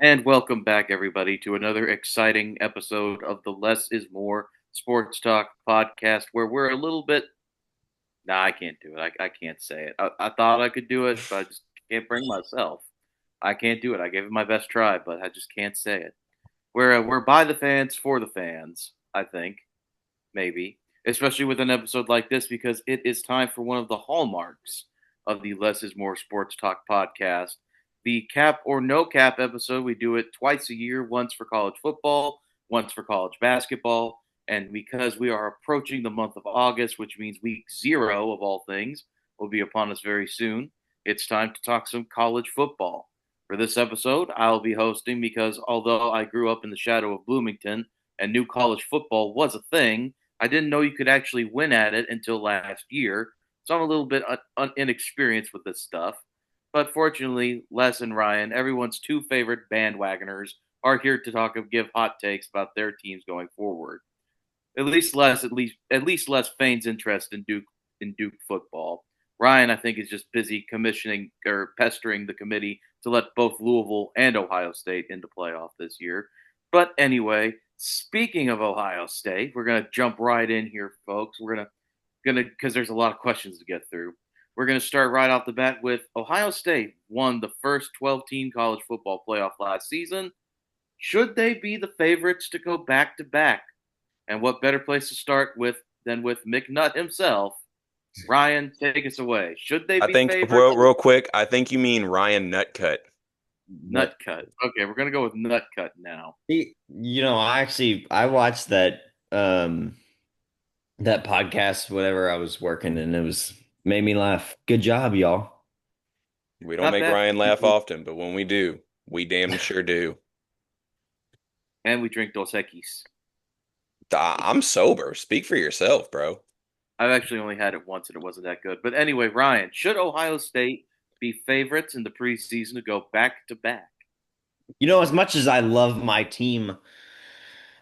And welcome back, everybody, to another exciting episode of the Less is More Sports Talk podcast, where we're a little bit. Nah, I can't do it. I can't say it. I thought I could do it, but I just can't bring myself. I can't do it. I gave it my best try, but I just can't say it. We're by the fans for the fans, I think, maybe. Especially with an episode like this, because it is time for one of the hallmarks of the Less is More Sports Talk podcast. The cap or no cap episode, we do it twice a year, once for college football, once for college basketball. And because we are approaching the month of August, which means week zero of all things will be upon us very soon, it's time to talk some college football. For this episode, I'll be hosting because although I grew up in the shadow of Bloomington and knew college football was a thing, I didn't know you could actually win at it until last year. So I'm a little bit inexperienced with this stuff. But fortunately, Les and Ryan, everyone's two favorite bandwagoners, are here to give hot takes about their teams going forward. At least Les feigns interest in Duke football. Ryan, I think, is just busy commissioning or pestering the committee to let both Louisville and Ohio State into playoff this year. But anyway, speaking of Ohio State, we're gonna jump right in here, folks. We're gonna because there's a lot of questions to get through. We're gonna start right off the bat with Ohio State won the first 12-team college football playoff last season. Should they be the favorites to go back to back? And what better place to start with than with McNutt himself? Ryan, take us away. Should they I be think favorites? real quick, I think you mean Ryan Nutcut. Nutcut. Okay, we're gonna go with Nutcut now. I watched um that podcast whatever I was working and it was made me laugh. Good job, y'all. We don't Not make bad. Ryan laugh often, but when we do, we damn sure do. And we drink Dos Equis. I'm sober. Speak for yourself, bro. I've actually only had it once and it wasn't that good. But anyway, Ryan, should Ohio State be favorites in the preseason to go back to back? As much as I love my team,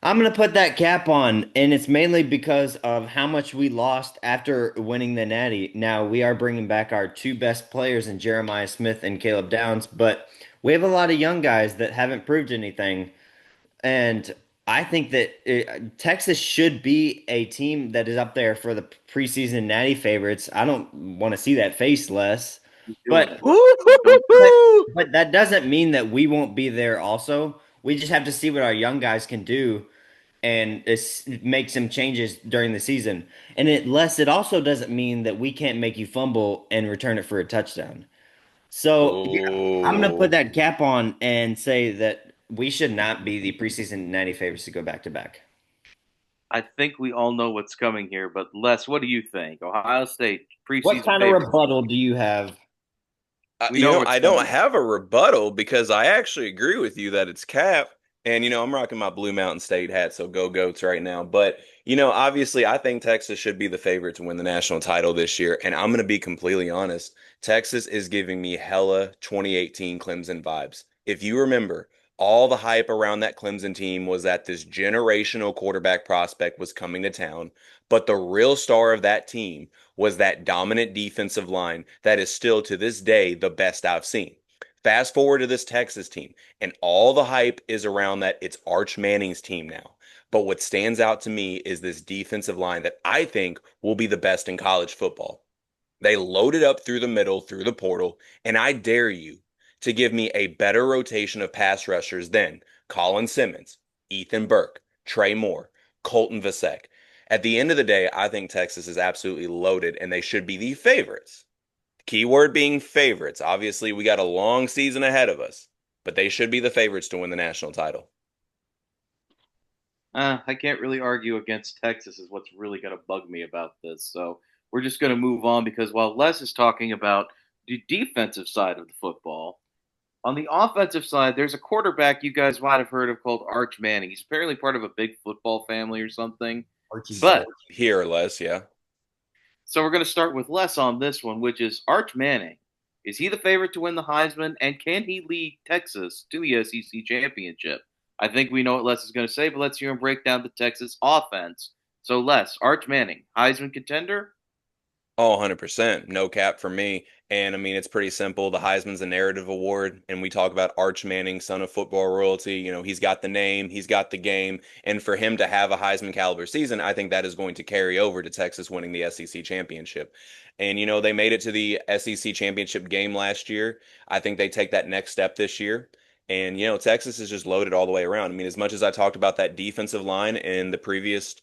I'm gonna put that cap on, and it's mainly because of how much we lost after winning the Natty. Now we are bringing back our two best players in Jeremiah Smith and Caleb Downs, but we have a lot of young guys that haven't proved anything. And I think that Texas should be a team that is up there for the preseason natty favorites. I don't want to see that face less, He's doing but it. Don't but Woo-hoo-hoo-hoo! but that doesn't mean that we won't be there also. We just have to see what our young guys can do and make some changes during the season. And it also doesn't mean that we can't make you fumble and return it for a touchdown. So yeah, I'm gonna put Oh, that cap on and say that we should not be the preseason natty favorites to go back to back. I think we all know what's coming here, but Les, what do you think? Ohio State What preseason kind of favorites. rebuttal do you have? We know what's I don't coming. have a rebuttal because I actually agree with you that it's cap. And, I'm rocking my Blue Mountain State hat, so go Goats right now. But, obviously, I think Texas should be the favorite to win the national title this year. And I'm going to be completely honest. Texas is giving me hella 2018 Clemson vibes. If you remember, all the hype around that Clemson team was that this generational quarterback prospect was coming to town. But the real star of that team was that dominant defensive line that is still to this day the best I've seen. Fast forward to this Texas team, and all the hype is around that it's Arch Manning's team now. But what stands out to me is this defensive line that I think will be the best in college football. They loaded up through the middle, through the portal, and I dare you to give me a better rotation of pass rushers than Colin Simmons, Ethan Burke, Trey Moore, Colton Vasek. At the end of the day, I think Texas is absolutely loaded and they should be the favorites. Keyword being favorites. Obviously, we got a long season ahead of us, but they should be the favorites to win the national title. I can't really argue against Texas, is what's really going to bug me about this. So we're just going to move on because while Les is talking about the defensive side of the football, on the offensive side, there's a quarterback you guys might have heard of called Arch Manning. He's apparently part of a big football family or something. Archie But Bulls. Here or less, yeah. so we're going to start with Les on this one, which is Arch Manning. Is he the favorite to win the Heisman, and can he lead Texas to the SEC championship? I think we know what Les is going to say, but let's hear him break down the Texas offense. So, Les, Arch Manning, Heisman contender? Oh, 100%. No cap for me. And I mean, it's pretty simple. The Heisman's a narrative award, and we talk about Arch Manning, son of football royalty. You know, he's got the name, he's got the game. And for him to have a Heisman caliber season, I think that is going to carry over to Texas winning the SEC championship. And, you know, they made it to the SEC championship game last year. I think they take that next step this year. And, you know, Texas is just loaded all the way around. I mean, as much as I talked about that defensive line in the previous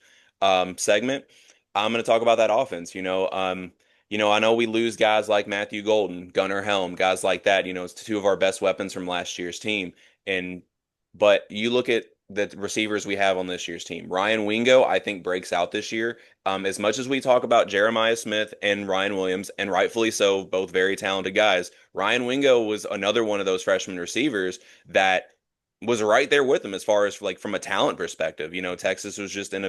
segment, I'm going to talk about that offense. I know we lose guys like Matthew Golden, Gunnar Helm, guys like that. You know, it's two of our best weapons from last year's team. And but you look at the receivers we have on this year's team. Ryan Wingo, I think, breaks out this year. As much as we talk about Jeremiah Smith and Ryan Williams, and rightfully so, both very talented guys, Ryan Wingo was another one of those freshman receivers that was right there with them as far as like from a talent perspective. You know, Texas was just had a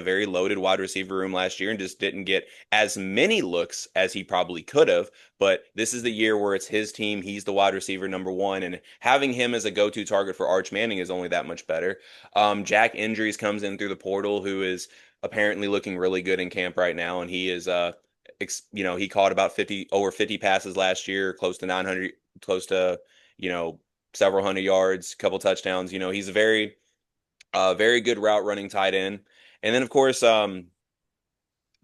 very loaded wide receiver room last year and just didn't get as many looks as he probably could have. But this is the year where it's his team. He's the wide receiver number one, and having him as a go-to target for Arch Manning is only that much better. Jack Injuries comes in through the portal, who is apparently looking really good in camp right now, and he is he caught about 50 passes last year, close to 900, close to you know several hundred yards, couple touchdowns. You know, he's a very good route running tight end. And then of course,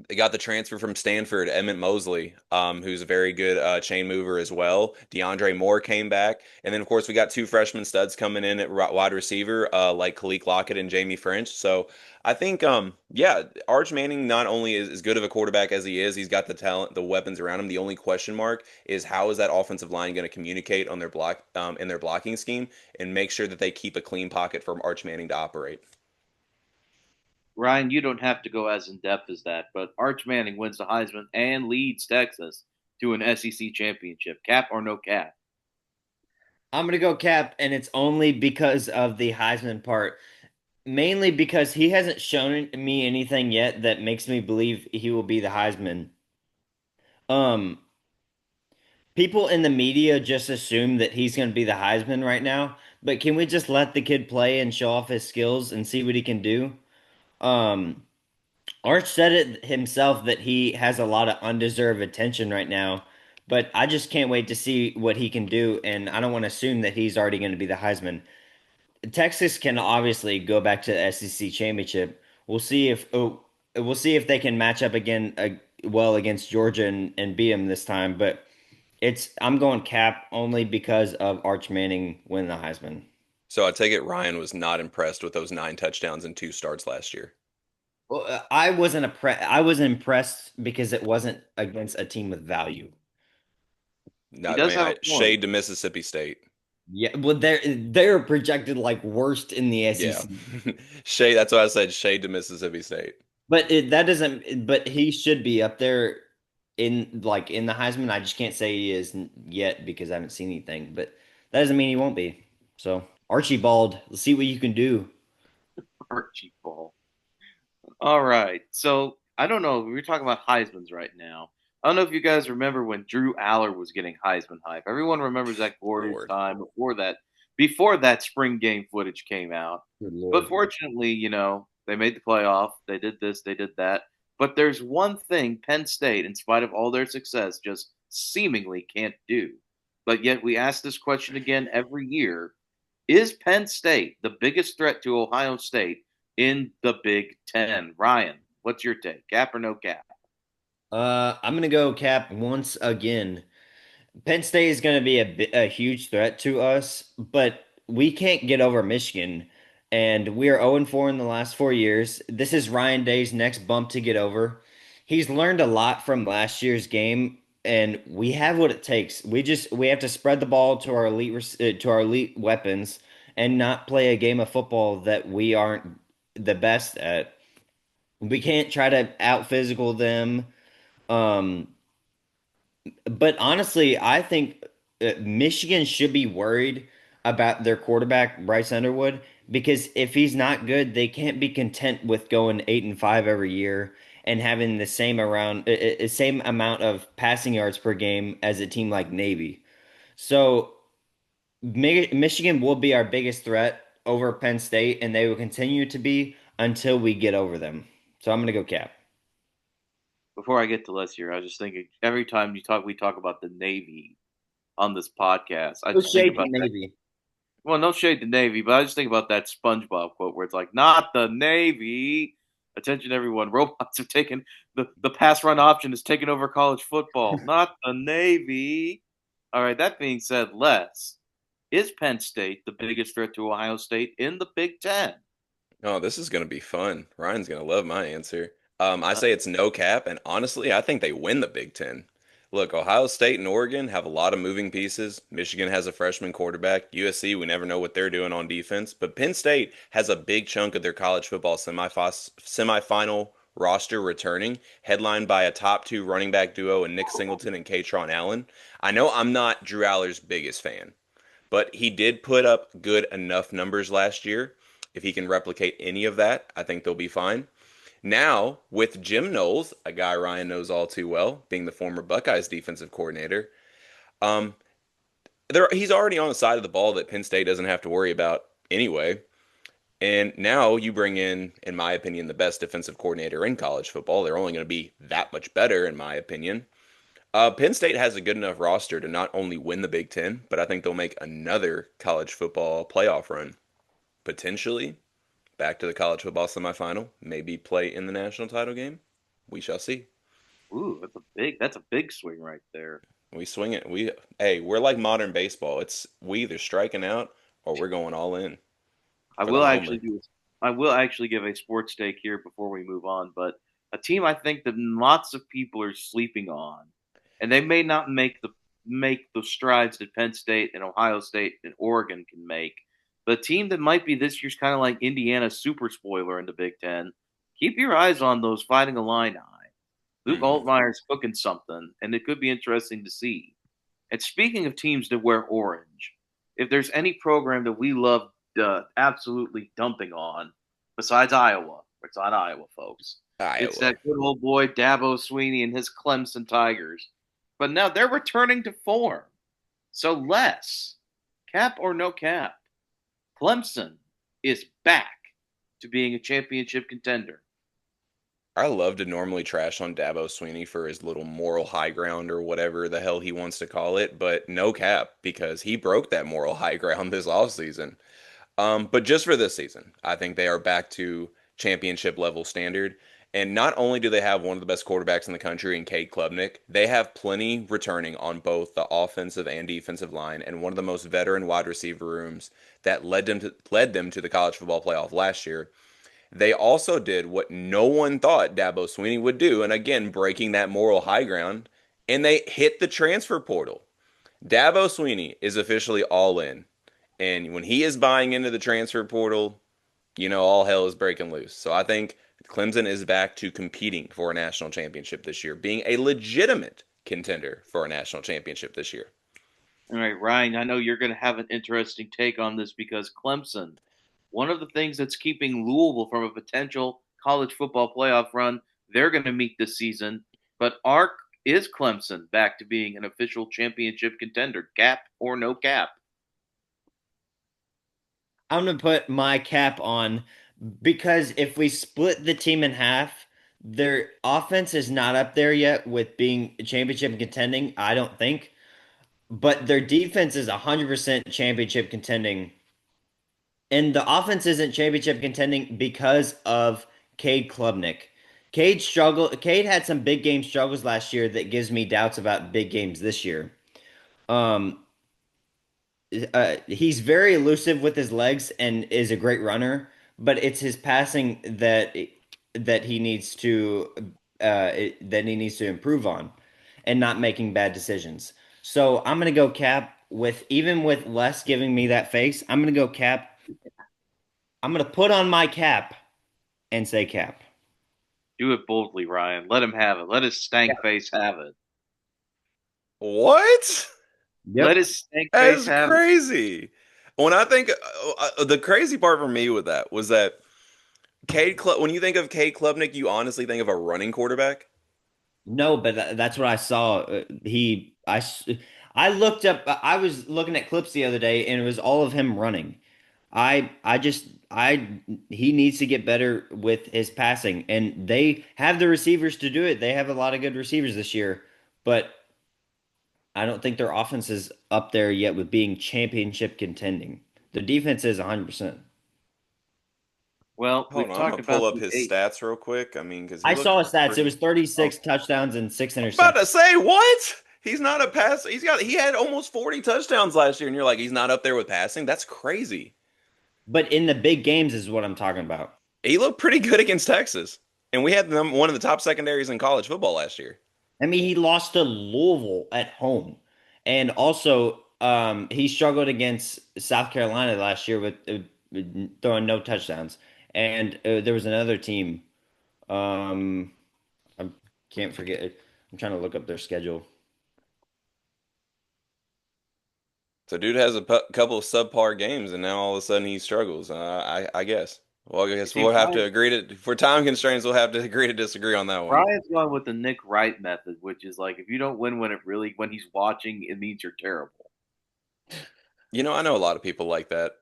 they got the transfer from Stanford, Emmett Mosley, who's a very good chain mover as well. DeAndre Moore came back, and then of course we got two freshman studs coming in at wide receiver, like Khalil Lockett and Jamie French. So I think, yeah, Arch Manning not only is as good of a quarterback as he is, he's got the talent, the weapons around him. The only question mark is how is that offensive line going to communicate on their in their blocking scheme, and make sure that they keep a clean pocket for Arch Manning to operate. Ryan, you don't have to go as in depth as that, but Arch Manning wins the Heisman and leads Texas to an SEC championship. Cap or no cap? I'm gonna go Cap, and it's only because of the Heisman part. Mainly because he hasn't shown me anything yet that makes me believe he will be the Heisman. Um, People in the media just assume that he's going to be the Heisman right now, but can we just let the kid play and show off his skills and see what he can do? Um, Arch said it himself that he has a lot of undeserved attention right now, but I just can't wait to see what he can do, and I don't want to assume that he's already going to be the Heisman. Texas can obviously go back to the SEC championship. We'll see if they can match up again well against Georgia and beat them this time. But I'm going Cap only because of Arch Manning winning the Heisman. So I take it Ryan was not impressed with those 9 touchdowns and 2 starts last year. Well, I was impressed because it wasn't against a team with value. He Not, I does mean, have a point. shade to Mississippi State. Yeah, well, they're projected like worst in the Yeah. SEC. Shade, that's why I said shade to Mississippi State. That doesn't. But he should be up there in the Heisman. I just can't say he is yet because I haven't seen anything. But that doesn't mean he won't be. So Archibald, let's see what you can do. Archie Ball. All right. So I don't know. We're talking about Heisman's right now. I don't know if you guys remember when Drew Aller was getting Heisman hype. Everyone remembers that glorious Lord. time before that spring game footage came out. Good But Lord. fortunately, they made the playoff. They did this, they did that. But there's one thing Penn State, in spite of all their success, just seemingly can't do. But yet we ask this question again every year. Is Penn State the biggest threat to Ohio State in the Big Ten? Ryan, what's your take? Cap or no cap? I'm gonna go Cap once again. Penn State is going to be a huge threat to us, but we can't get over Michigan. And we are 0-4 in the last 4 years. This is Ryan Day's next bump to get over. He's learned a lot from last year's game, and we have what it takes. We have to spread the ball to our to our elite weapons and not play a game of football that we aren't the best at. We can't try to out physical them. Um, but honestly, I think Michigan should be worried about their quarterback, Bryce Underwood, because if he's not good, they can't be content with going 8-5 every year and having the same amount of passing yards per game as a team like Navy. So Michigan will be our biggest threat over Penn State, and they will continue to be until we get over them. So I'm gonna go Cap. before I get to Les here, I was just thinking every time we talk about the Navy on this podcast, I No just think shade to about that. Navy. Well, no shade to Navy, but I just think about that SpongeBob quote where it's like, "Not the Navy." Attention, everyone! Robots have taken the pass run option is taking over college football. Not the Navy. All right. That being said, Les, is Penn State the biggest threat to Ohio State in the Big Ten? Oh, this is going to be fun. Ryan's going to love my answer. I Uh, say it's no cap, and honestly, I think they win the Big Ten. Look, Ohio State and Oregon have a lot of moving pieces. Michigan has a freshman quarterback. USC, we never know what they're doing on defense. But Penn State has a big chunk of their college football semifinal roster returning, headlined by a top two running back duo in Nick Singleton and Katron Allen. I know I'm not Drew Aller's biggest fan, but he did put up good enough numbers last year. If he can replicate any of that, I think they'll be fine. Now, with Jim Knowles, a guy Ryan knows all too well, being the former Buckeyes defensive coordinator, um, he's already on the side of the ball that Penn State doesn't have to worry about anyway. And now you bring in my opinion, the best defensive coordinator in college football. They're only going to be that much better, in my opinion. Penn State has a good enough roster to not only win the Big Ten, but I think they'll make another college football playoff run. Potentially back to the college football semifinal, maybe play in the national title game. We shall see. Ooh, that's a big swing right there. We swing it. We're like modern baseball. It's we either striking out or we're going all in I for the will actually homer. do. I will actually give a sports take here before we move on, but a team I think that lots of people are sleeping on, and they may not make the strides that Penn State and Ohio State and Oregon can make. But a team that might be this year's kind of like Indiana's super spoiler in the Big Ten. Keep your eyes on those Fighting Illini. Luke Hmm. Altmaier's cooking something, and it could be interesting to see. And speaking of teams that wear orange, if there's any program that we love absolutely dumping on, besides Iowa, it's not Iowa, folks. It's Iowa. that good old boy Dabo Sweeney and his Clemson Tigers. But now they're returning to form. So less cap or no cap, Clemson is back to being a championship contender. I love to normally trash on Dabo Sweeney for his little moral high ground or whatever the hell he wants to call it, but no cap because he broke that moral high ground this offseason. But just for this season, I think they are back to championship level standard. And not only do they have one of the best quarterbacks in the country in Cade Klubnik, they have plenty returning on both the offensive and defensive line, and one of the most veteran wide receiver rooms that led them to the college football playoff last year. They also did what no one thought Dabo Sweeney would do, and again, breaking that moral high ground, and they hit the transfer portal. Dabo Sweeney is officially all in. And when he is buying into the transfer portal, all hell is breaking loose. So I think Clemson is back to competing for a national championship this year, being a legitimate contender for a national championship this year. All right, Ryan, I know you're going to have an interesting take on this because Clemson, one of the things that's keeping Louisville from a potential college football playoff run, they're going to meet this season. But Ark is Clemson back to being an official championship contender, cap or no cap? I'm gonna put my cap on because if we split the team in half, their offense is not up there yet with being championship contending, I don't think. But their defense is 100% championship contending. And the offense isn't championship contending because of Cade Klubnik. Cade had some big game struggles last year that gives me doubts about big games this year. Um, he's very elusive with his legs and is a great runner, but it's his passing that he needs to improve on, and not making bad decisions. So I'm gonna go cap with even with Les giving me that face. I'm gonna go cap. I'm gonna put on my cap and say cap. Do it boldly, Ryan. Let him have it. Let his stank face have it. What? Let Yep. his stank That face is have it. crazy. When I think the crazy part for me with that was that when you think of Cade Klubnik, you honestly think of a running quarterback. No, but that's what I saw. I looked up. I was looking at clips the other day, and it was all of him running. I just I he needs to get better with his passing, and they have the receivers to do it. They have a lot of good receivers this year, but I don't think their offense is up there yet with being championship contending. The defense is 100%. Well, Hold we've on, I'm talked gonna pull about up the his eight. stats real quick. I mean, because he I looked saw his stats. It pretty. was 36 Oh, touchdowns and six I'm about interceptions. to say what? He's not a pass. He had almost 40 touchdowns last year, and you're like, he's not up there with passing. That's crazy. But in the big games is what I'm talking about. He looked pretty good against Texas, and we had them one of the top secondaries in college football last year. I mean, he lost to Louisville at home, and also he struggled against South Carolina last year with throwing no touchdowns. And there was another team. Um, I can't forget it. I'm trying to look up their schedule. So, dude has a couple of subpar games, and now all of a sudden he struggles. I guess. Well, I you guess see, we'll have to agree to, for time constraints, we'll have to agree to disagree on that one. Brian's going with the Nick Wright method, which is like if you don't win when he's watching, it means you're terrible. I know a lot of people like that.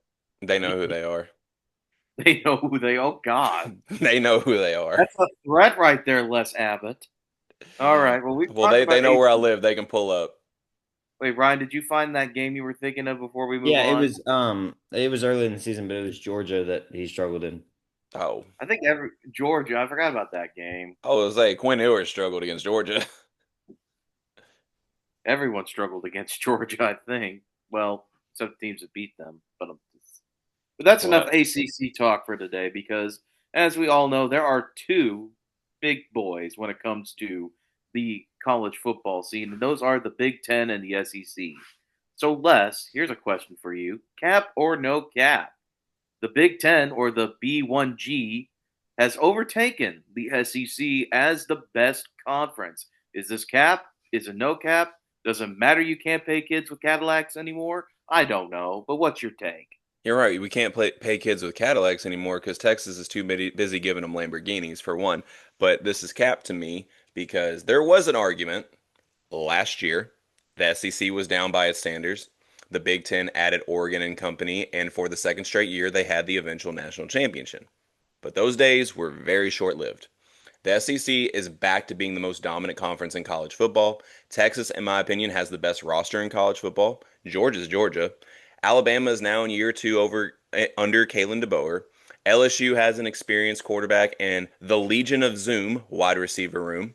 They know who they are. They know who they. Oh God, They know who they are. that's a threat right there, Les Abbott. All right. Well, we've Well, talked they about know where I AC. live. They can pull up. Wait, Ryan, did you find that game you were thinking of before we move Yeah, on? it was early in the season, but it was Georgia that he struggled in. Oh, I think every Georgia. I forgot about that game. I was like Quinn Ewers struggled against Georgia. Everyone struggled against Georgia. I think. Well, some teams have beat them, but that's enough Well, ACC talk for today because, as we all know, there are two big boys when it comes to the college football scene, and those are the Big Ten and the SEC. So, Les, here's a question for you: Cap or no cap? The Big Ten or the B1G has overtaken the SEC as the best conference. Is this cap? Is it no cap? Does it matter you can't pay kids with Cadillacs anymore? I don't know, but what's your take? you're right. We can't pay kids with Cadillacs anymore because Texas is too busy giving them Lamborghinis for one. But this is cap to me because there was an argument last year. The SEC was down by its standards. The Big Ten added Oregon and company, and for the second straight year, they had the eventual national championship. But those days were very short lived. The SEC is back to being the most dominant conference in college football. Texas, in my opinion, has the best roster in college football. Georgia's Georgia. Alabama is now in year two under Kalen DeBoer. LSU has an experienced quarterback and the Legion of Zoom wide receiver room.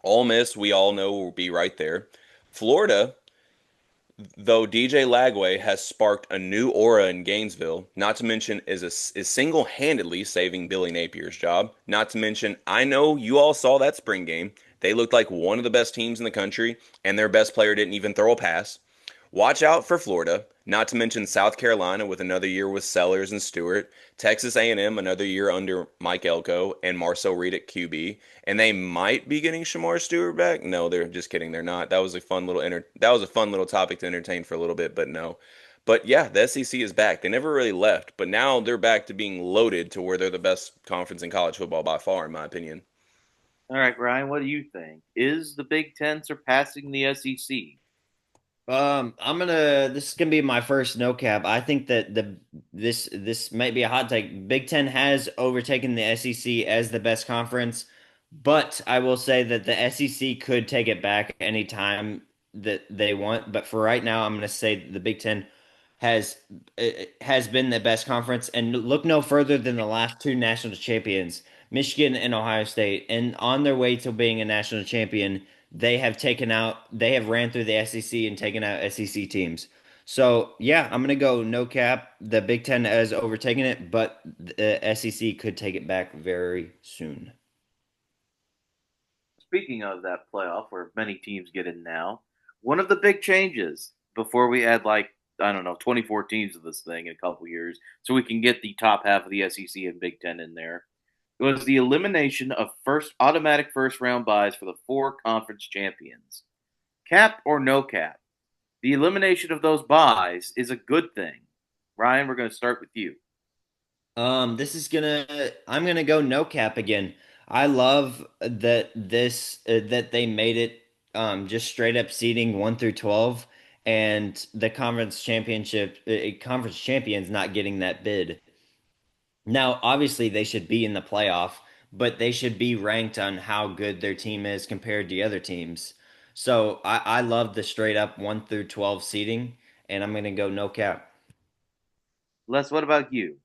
Ole Miss, we all know, will be right there. Florida, though DJ Lagway has sparked a new aura in Gainesville, not to mention is single-handedly saving Billy Napier's job. Not to mention, I know you all saw that spring game. They looked like one of the best teams in the country, and their best player didn't even throw a pass. Watch out for Florida, not to mention South Carolina with another year with Sellers and Stewart, Texas A&M another year under Mike Elko and Marcel Reed at QB, and they might be getting Shamar Stewart back. No, they're just kidding. They're not. That was a fun little topic to entertain for a little bit, but no. But yeah, the SEC is back. They never really left, but now they're back to being loaded to where they're the best conference in college football by far, in my opinion. All right, Ryan, what do you think? Is the Big Ten surpassing the SEC? This is gonna be my first no cap. I think that this might be a hot take. Big Ten has overtaken the SEC as the best conference, but I will say that the SEC could take it back anytime that they want. But for right now, I'm gonna say the Big Ten has has been the best conference, and look no further than the last two national champions, Michigan and Ohio State, and on their way to being a national champion they have ran through the SEC and taken out SEC teams. So yeah, I'm gonna go no cap. The Big Ten has overtaken it, but the SEC could take it back very soon. Speaking of that playoff where many teams get in now, one of the big changes before we add like I don't know 24 teams of this thing in a couple years, so we can get the top half of the SEC and Big Ten in there, was the elimination of first automatic first round buys for the four conference champions. Cap or no cap, the elimination of those buys is a good thing. Ryan, we're going to start with you. I'm gonna go no cap again. I love that they made it just straight up seeding 1 through 12, and the conference champions not getting that bid. Now, obviously, they should be in the playoff, but they should be ranked on how good their team is compared to the other teams. So I love the straight up 1 through 12 seeding, and I'm going to go no cap. Les, what about you?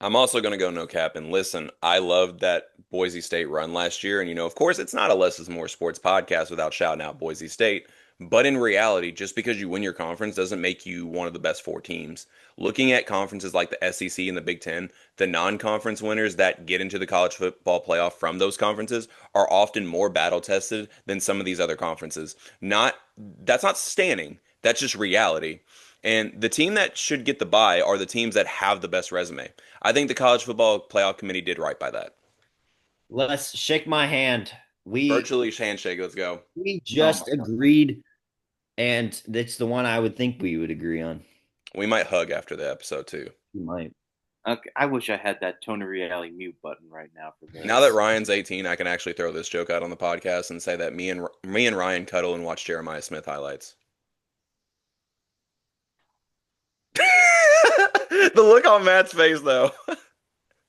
I'm also going to go no cap. And listen, I loved that Boise State run last year. And, of course, it's not a Less is More sports podcast without shouting out Boise State. But in reality, just because you win your conference doesn't make you one of the best four teams. Looking at conferences like the SEC and the Big Ten, the non conference winners that get into the college football playoff from those conferences are often more battle tested than some of these other conferences. That's not standing, that's just reality. And the team that should get the bye are the teams that have the best resume. I think the college football playoff committee did right by that. Let's shake my hand. Virtually handshake. Let's go. We Oh just agreed, and that's the one I would think we would agree on. We might hug after the episode too. We might. Okay, I wish I had that Tony Reale mute button right now for this. Now that Ryan's 18, I can actually throw this joke out on the podcast and say that me and Ryan cuddle and watch Jeremiah Smith highlights. The look on Matt's face, though.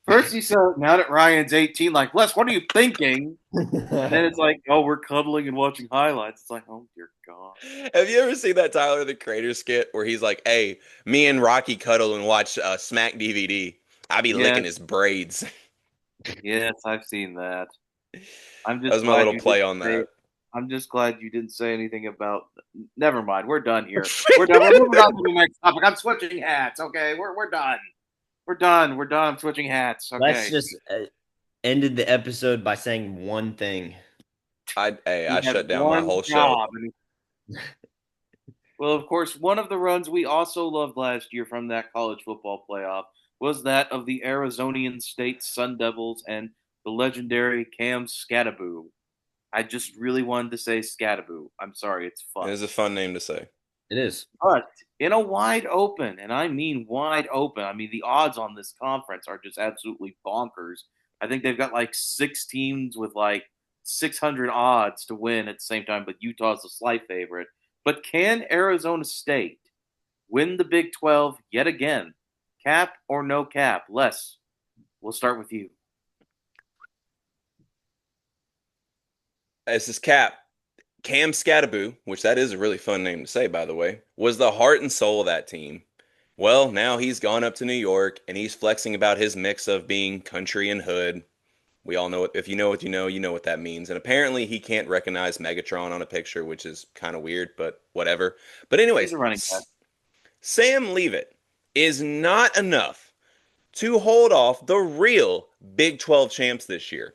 First you said, now that Ryan's 18, like, Les, what are you thinking? And then it's like, oh, we're cuddling and watching highlights. It's like, oh, dear God. Have you ever seen that Tyler, the Creator skit where he's like, hey, me and Rocky cuddle and watch Smack DVD. I be licking his braids. Yes, I've seen that. That was my little play on that. I'm just glad you didn't say anything about. Never mind. We're done here. We're done. We're moving on to the next topic. I'm switching hats. Okay, we're done. We're done. We're done. I'm switching hats. Okay. Let's just ended the episode by saying one thing. I shut down my whole show. Well, of course, one of the runs we also loved last year from that college football playoff was that of the Arizonian State Sun Devils and the legendary Cam Skattebo. I just really wanted to say Skattebo. I'm sorry, it's fun. It is a fun name to say. It is. But in a wide open, and I mean wide open, I mean the odds on this conference are just absolutely bonkers. I think they've got like 6 teams with like 600 odds to win at the same time, but Utah's a slight favorite. But can Arizona State win the Big 12 yet again? Cap or no cap? Les, we'll start with you. This is Cap. Cam Skattebo, which that is a really fun name to say, by the way, was the heart and soul of that team. Well, now he's gone up to New York, and he's flexing about his mix of being country and hood. We all know it. If you know what you know what that means. And apparently he can't recognize Megatron on a picture, which is kind of weird, but whatever. But anyways, Sam Leavitt is not enough to hold off the real Big 12 champs this year.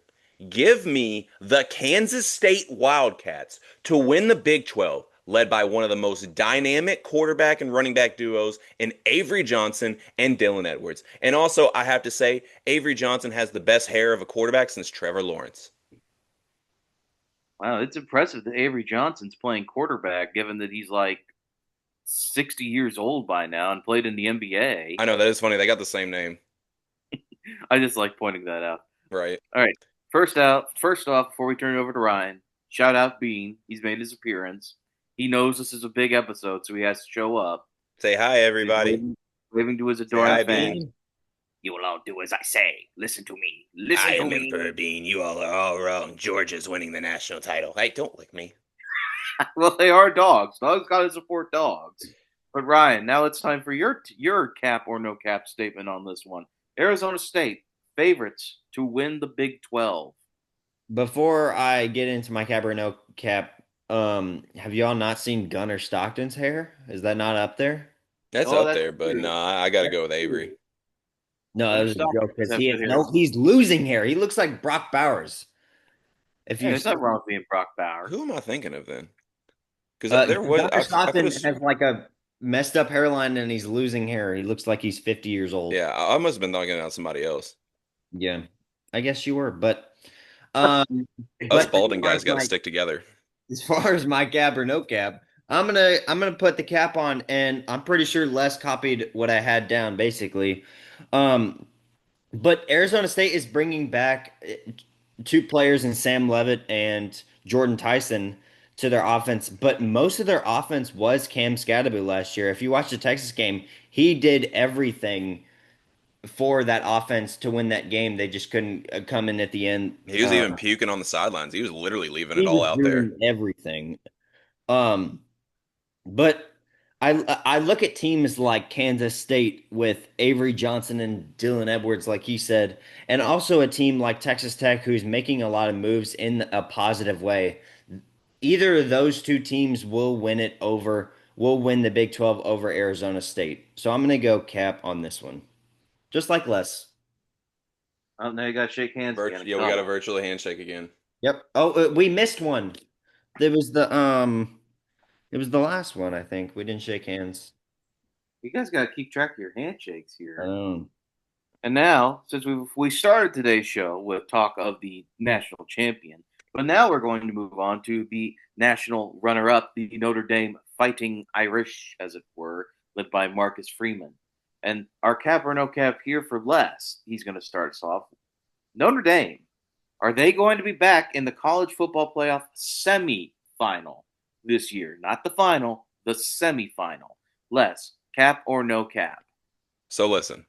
Give me the Kansas State Wildcats to win the Big 12, led by one of the most dynamic quarterback and running back duos in Avery Johnson and Dylan Edwards. And also, I have to say, Avery Johnson has the best hair of a quarterback since Trevor Lawrence. Wow, it's impressive that Avery Johnson's playing quarterback, given that he's like 60 years old by now and played in the NBA. I know, that is funny. They got the same name. I just like pointing that out. Right. All right. First off, before we turn it over to Ryan, shout out Bean. He's made his appearance. He knows this is a big episode, so he has to show up. Say hi, everybody. Waving to his adoring fans. Bean. You will all do as I say. Listen to me. Listen to me. Emperor Bean. You all are all wrong. Georgia's winning the national title. Hey, don't lick me. Well, they are dogs. Dogs got to support dogs. But Ryan, now it's time for your cap or no cap statement on this one. Arizona State, favorites to win the Big 12. Before I get into my cap or no cap, have y'all not seen Gunnar Stockton's hair? Is that not up there? That's up there, but no, I got to go with Avery. No, that was a joke because he's losing hair. He looks like Brock Bowers. There's nothing wrong with being Brock Bowers. Who am I thinking of then? Because there was Stockton has like a messed up hairline and he's losing hair. He looks like he's 50 years old. Yeah, I must have been thinking about somebody else. Yeah, I guess you were, but us balding guys got to stick together. As far as my cap or no cap, I'm gonna put the cap on, and I'm pretty sure Les copied what I had down basically. But Arizona State is bringing back 2 players in Sam Leavitt and Jordan Tyson to their offense, but most of their offense was Cam Scadaboo last year. If you watch the Texas game, he did everything for that offense to win that game. They just couldn't come in at the end. He was even puking on the sidelines. He was literally leaving it He all was out there. doing everything. Um, but I look at teams like Kansas State with Avery Johnson and Dylan Edwards, like he said, and also a team like Texas Tech who's making a lot of moves in a positive way. Either of those two teams will win the Big 12 over Arizona State. So I'm gonna go Cap on this one. Just like Les. Oh, now you got to shake hands again. Yeah, we got a virtual handshake again. Yep. Oh, we missed one. There was it was the last one, I think. We didn't shake hands. You guys got to keep track of your handshakes here. Um, And now, since we started today's show with talk of the national champion, but now we're going to move on to the national runner-up, the Notre Dame Fighting Irish, as it were, led by Marcus Freeman. And our cap or no cap here for Les. He's going to start us off. Notre Dame, are they going to be back in the college football playoff semi-final this year? Not the final, the semi-final. Les, cap or no cap? So listen,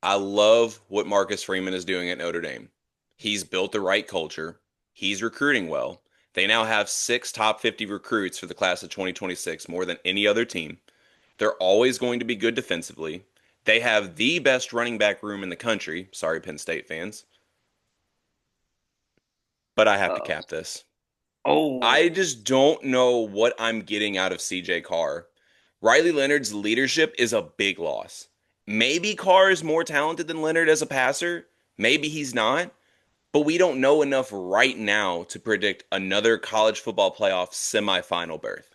I love what Marcus Freeman is doing at Notre Dame. He's built the right culture. He's recruiting well. They now have 6 top 50 recruits for the class of 2026, more than any other team. They're always going to be good defensively. They have the best running back room in the country. Sorry, Penn State fans. But I have to cap this. Oh, I just don't know what I'm getting out of CJ Carr. Riley Leonard's leadership is a big loss. Maybe Carr is more talented than Leonard as a passer. Maybe he's not. But we don't know enough right now to predict another college football playoff semifinal berth.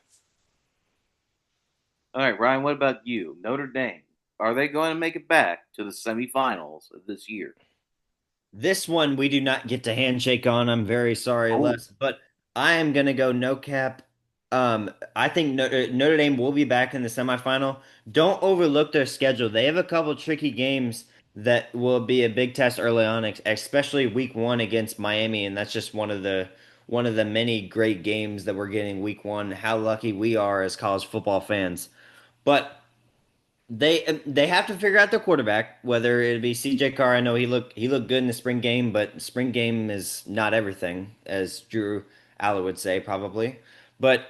all right, Ryan, what about you? Notre Dame, are they going to make it back to the semifinals of this year? this one we do not get to handshake on. I'm very sorry, Oh, Les, but I am gonna go no cap. I think Notre Dame will be back in the semifinal. Don't overlook their schedule. They have a couple tricky games that will be a big test early on, especially week one against Miami, and that's just one of the many great games that we're getting week one. How lucky we are as college football fans. But they have to figure out their quarterback, whether it be CJ Carr. I know he looked good in the spring game, but spring game is not everything, as Drew Aller would say probably. But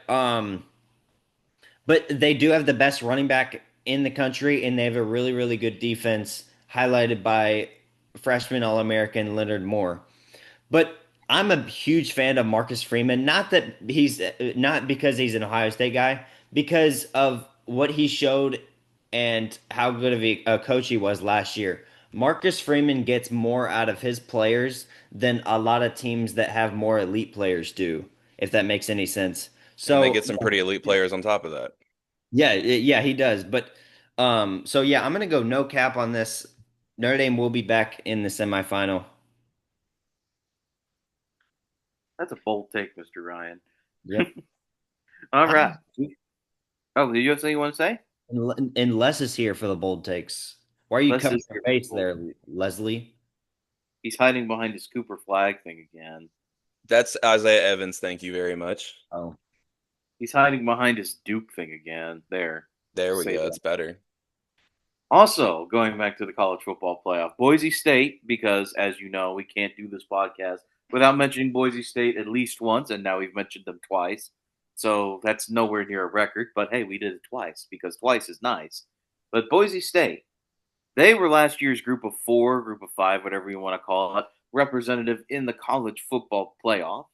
but they do have the best running back in the country, and they have a really good defense, highlighted by freshman All American Leonard Moore. But I'm a huge fan of Marcus Freeman. Not because he's an Ohio State guy, because of what he showed and how good of a coach he was last year. Marcus Freeman gets more out of his players than a lot of teams that have more elite players do, if that makes any sense. And they So get some pretty elite players on top of that. yeah, he does. But so yeah, I'm gonna go no cap on this. Notre Dame will be back in the semifinal. that's a bold take, Mr. Ryan. Yep. All right. Oh, did you have something you want to say? And Les is here for the bold takes. Why are you Les covering is your here for the face bold there, take. Leslie? He's hiding behind his Cooper flag thing again. That's Isaiah Evans. Thank you very much. Oh, He's hiding behind his Duke thing again. There. There we Say go. that. That's better. Also, going back to the college football playoff, Boise State, because as you know, we can't do this podcast without mentioning Boise State at least once, and now we've mentioned them twice. So that's nowhere near a record, but hey, we did it twice because twice is nice. But Boise State, they were last year's group of four, group of five, whatever you want to call it, representative in the college football playoff.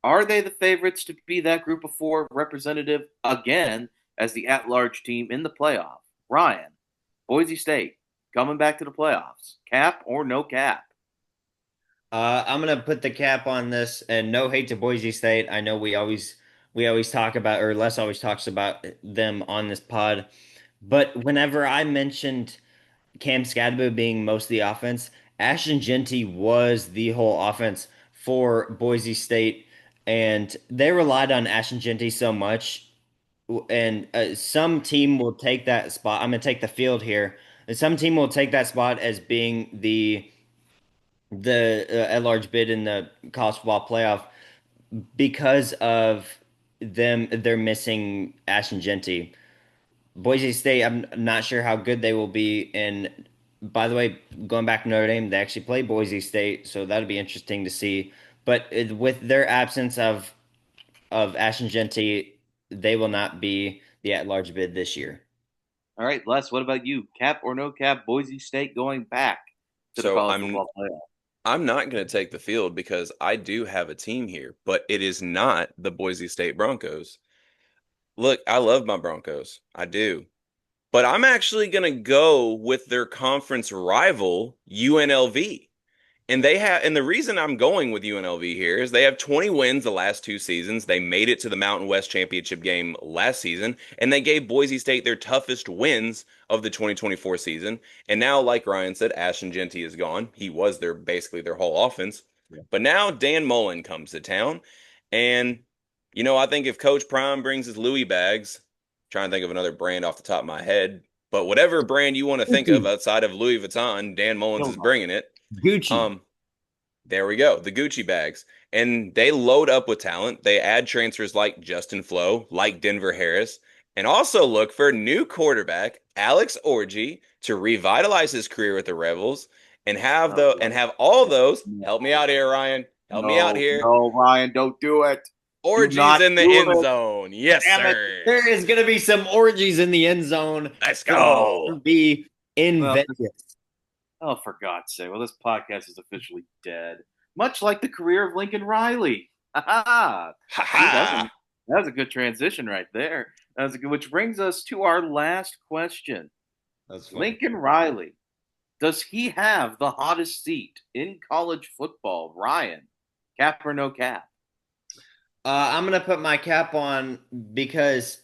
Are they the favorites to be that group of four representative again as the at large team in the playoff? Ryan, Boise State coming back to the playoffs. Cap or no cap? I'm gonna put the cap on this, and no hate to Boise State. I know we always talk about, or Les always talks about them on this pod, but whenever I mentioned Cam Scadaboo being most of the offense, Ashton Genty was the whole offense for Boise State, and they relied on Ashton Genty so much. And some team will take that spot. I'm gonna take the field here. And some team will take that spot as being the at large bid in the college football playoff because of they're missing Ashton Genty. Boise State, I'm not sure how good they will be. And by the way, going back to Notre Dame, they actually play Boise State, so that'll be interesting to see. But with their absence of Ashton Genty, they will not be the at-large bid this year. All right, Les, what about you? Cap or no cap? Boise State going back to the So college I'm football playoff. I'm not going to take the field because I do have a team here, but it is not the Boise State Broncos. Look, I love my Broncos. I do. But I'm actually going to go with their conference rival, UNLV. And the reason I'm going with UNLV here is they have 20 wins the last 2 seasons. They made it to the Mountain West Championship game last season, and they gave Boise State their toughest wins of the 2024 season. And now, like Ryan said, Ashton Genty is gone. He was basically their whole offense. Yeah. But now Dan Mullen comes to town, and I think if Coach Prime brings his Louis bags, trying to think of another brand off the top of my head, but whatever brand you want to think of Gucci. outside of Louis Vuitton, Dan Mullins is bringing it. Gucci. Um, there we go, the Gucci bags. And they load up with talent. They add transfers like Justin Flo, like Denver Harris, and also look for new quarterback Alex Orji to revitalize his career with the Rebels and have all those. Help me out here, Ryan. Help me out here. No, Ryan, don't do it. Orgies in the end zone. Yes, sir. There is going to be some orgies in the end zone. Let's go. Be in Well, Vegas. Oh, for God's sake. Well, this podcast is officially dead. Much like the career of Lincoln Riley. Ha ha. Ha ha. That was a good transition right there. Which brings us to our last question. That's funny. Lincoln Riley, does he have the hottest seat in college football? Ryan, cap or no cap? I'm gonna put my cap on because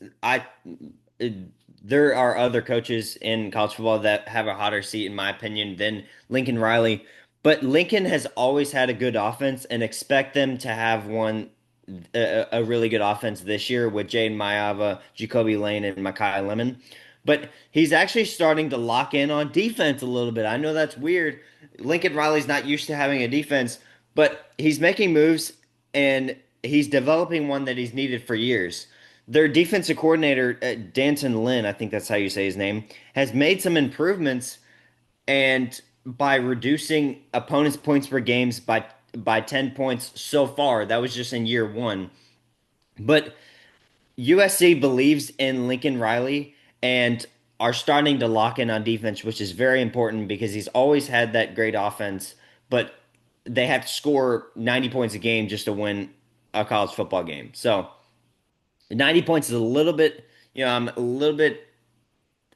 there are other coaches in college football that have a hotter seat, in my opinion, than Lincoln Riley. But Lincoln has always had a good offense, and expect them to have a really good offense this year with Jaden Mayava, Jacoby Lane, and Makai Lemon. But he's actually starting to lock in on defense a little bit. I know that's weird. Lincoln Riley's not used to having a defense, but he's making moves and he's developing one that he's needed for years. Their defensive coordinator, Danton Lynn, I think that's how you say his name, has made some improvements and by reducing opponents' points per games by 10 points so far. That was just in year one. But USC believes in Lincoln Riley and are starting to lock in on defense, which is very important because he's always had that great offense, but they have to score 90 points a game just to win a college football game. So 90 points is a little bit, I'm a little bit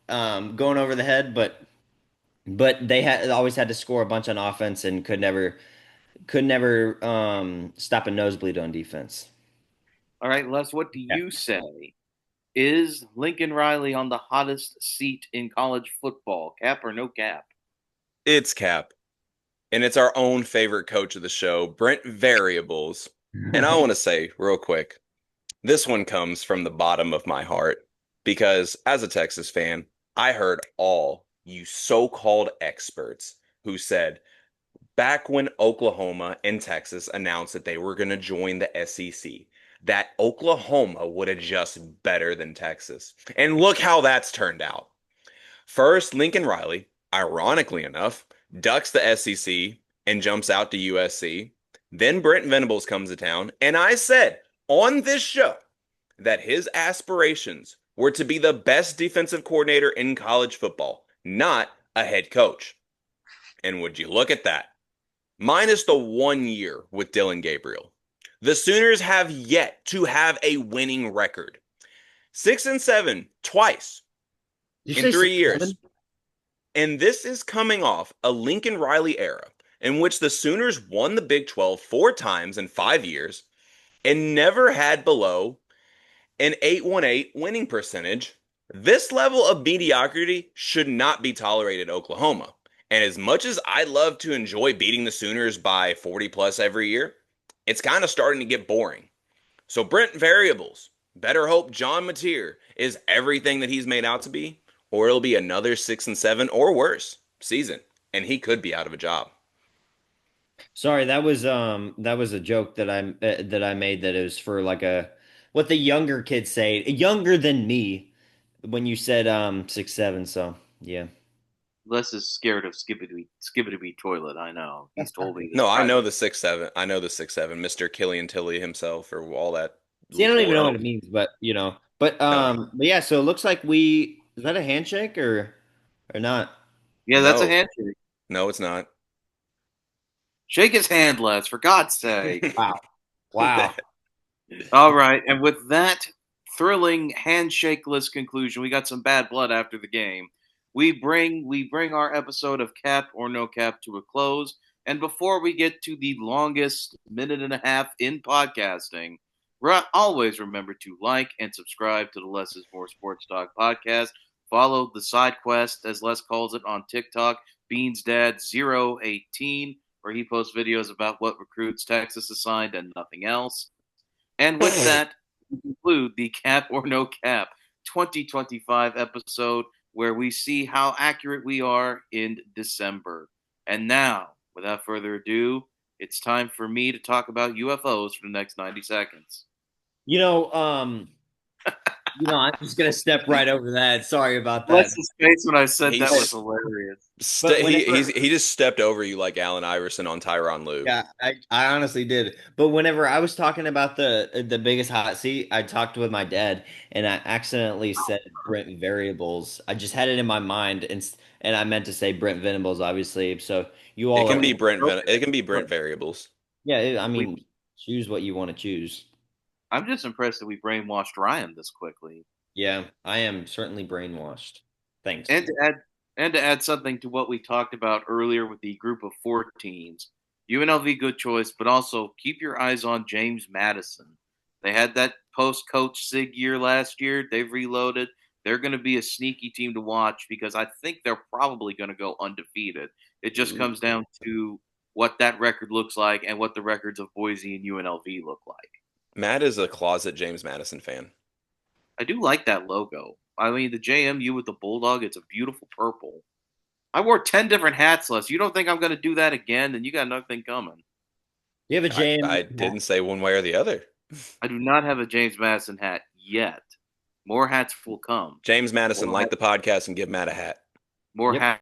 going over the head, but they had always had to score a bunch on offense and could never stop a nosebleed on defense. All right, Les, what do you say? Is Lincoln Riley on the hottest seat in college football? Cap or no cap? It's Cap. And it's our own favorite coach of the show, Brent Variables. And I want to say real quick, this one comes from the bottom of my heart because as a Texas fan, I heard all you so-called experts who said back when Oklahoma and Texas announced that they were going to join the SEC, that Oklahoma would adjust better than Texas. And look how that's turned out. First, Lincoln Riley, ironically enough, ducks the SEC and jumps out to USC. Then Brent Venables comes to town. And I said on this show that his aspirations were to be the best defensive coordinator in college football, not a head coach. And would you look at that? Minus the 1 year with Dillon Gabriel. The Sooners have yet to have a winning record. 6-7 twice in 3 years. And this is coming off a Lincoln Riley era in which the Sooners won the Big 12 4 times in 5 years and never had below an 8.18 winning percentage. This level of mediocrity should not be tolerated at Oklahoma. And as much as I love to enjoy beating the Sooners by 40 plus every year, it's kind of starting to get boring. So Brent Variables, better hope John Mateer is everything that he's made out to be, or it'll be another 6-7 or worse season, and he could be out of a job. Sorry, that was a joke that I made that it was for like a what the younger kids say, younger than me, when you said 6'7". So yeah. Les is scared of Skibidi toilet. I know. He's told me this No, I know privately. the 6'7". I know the 6'7", Mr. Killian Tilly himself, or all that See, I don't even know lore. what it means, but No, but yeah. So it looks like we is that a handshake or not? Yeah, that's a no, handshake. no, it's not. Shake his hand, Les, for God's sake. Wow, wow. All right, and with that thrilling handshakeless conclusion, we got some bad blood after the game. We bring our episode of Cap or No Cap to a close, and before we get to the longest minute and a half in podcasting, always remember to like and subscribe to the Less is More Sports Talk podcast. Follow the side quest, as Les calls it, on TikTok, Beans Dad 018, where he posts videos about what recruits Texas assigned and nothing else. And with that, we conclude the Cap or No Cap 2025 episode where we see how accurate we are in December. And now, without further ado, it's time for me to talk about UFOs for the next 90 seconds. You know, um, I'm just gonna step right over that. Sorry about that. Les's face when I said that was He's hilarious. But he just stepped over you like Allen Iverson on Tyronn Lue. yeah, I honestly did. But whenever I was talking about the biggest hot seat, I talked with my dad and I accidentally said Brent Variables. I just had it in my mind and I meant to say Brent Venables, obviously. So you It all can are be it can be Brent variables. yeah, I We, mean, choose what you want to choose. I'm just impressed that we brainwashed Ryan this quickly. Yeah, I am certainly brainwashed. Thanks. And to add something to what we talked about earlier with the group of four teams, UNLV good choice, but also keep your eyes on James Madison. They had that post coach Sig year last year. They've reloaded. They're going to be a sneaky team to watch because I think they're probably going to go undefeated. It just Ooh. comes down to what that record looks like and what the records of Boise and UNLV look like. Matt is a closet James Madison fan. I do like that logo. I mean, the JMU with the bulldog, it's a beautiful purple. I wore 10 different hats last. You don't think I'm going to do that again? Then you got nothing coming. You have a I JMU hat. didn't say one way or the other. I do not have a James Madison hat yet. More hats will come. James Madison, More, like the podcast and give Matt a hat. more Yep.